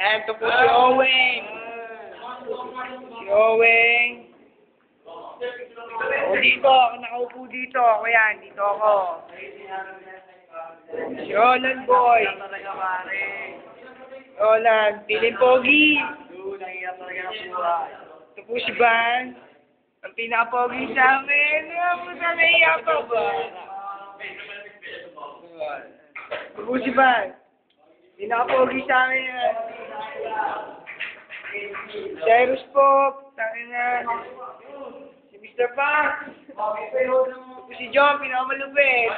Ito po si Owen. Si Owen. O dito, ako nakaupo dito. Ako yan, dito ako. Si Roland Boy. Roland, piling pogi. Ito po si Van. Ang pinaka-pogi sa amin. Ano sa naiya pa ba? Ito po si Van. Pinaka-pogi sa amin yan. Cyrus po. Tangin na. Si Mr. Fox. Ito si John, pinakamalupit.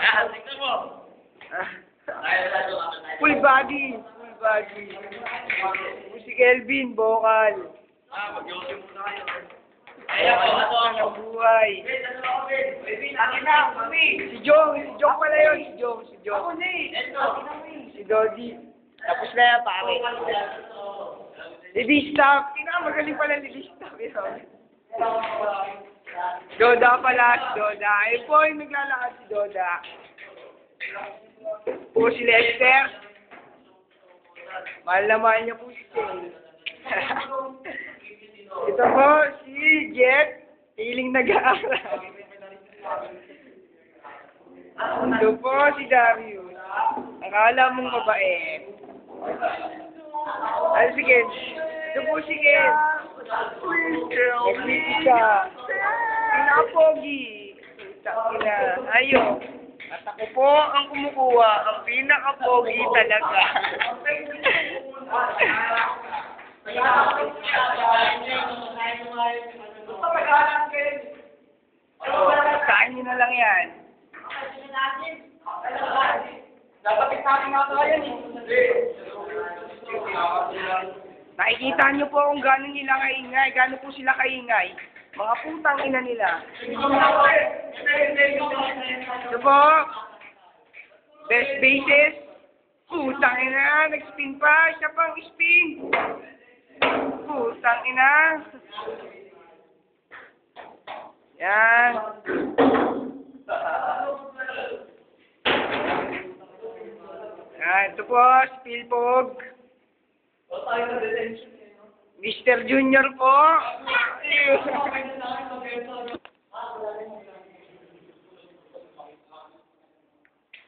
Full body. Full body. Ito si Kelvin, vocal. Ang buhay. Si Jong pala yun. Si Jong. Si Dodi. Tapos na yan, pare. Lady Staff. Magaling pala Lady Staff. Doda pala, si Doda. Ayun po yung naglalakad si Doda. Po si Lester. Mahal na mahal niya po si Jay. Ito po si Jet. Hiling nag-aaral. Ito po si Darius. Akala mong mabait. Ay, si Ken. Ito po si Ken. Nagliti siya. Pinaka-pogi. Ayo. At ako po ang kumukuha. Ang pinaka-pogi talaga. Kain nyo na lang yan. Dapat isabi nga tayo yan eh. Nakikita nyo po kung gano'n nila kaingay. Gano'n po sila kaingay. Mga putang ina nila. Ito po. Best bases. Putang ina. Nag-spin pa. Siya pang spin. Putang ina. Yan. Yan. Ito po. Spilpog. Mr. Junior po.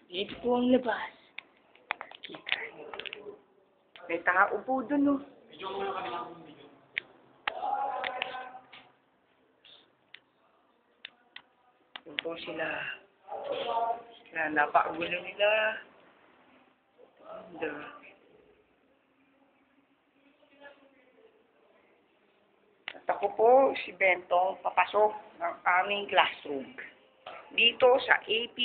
Dito po ang labas. Kita niyo. May tao po dun, oh. Yun po sila. Napakagulo nila. At ako po, si Bentong, papasok ng aming classroom. Dito sa AP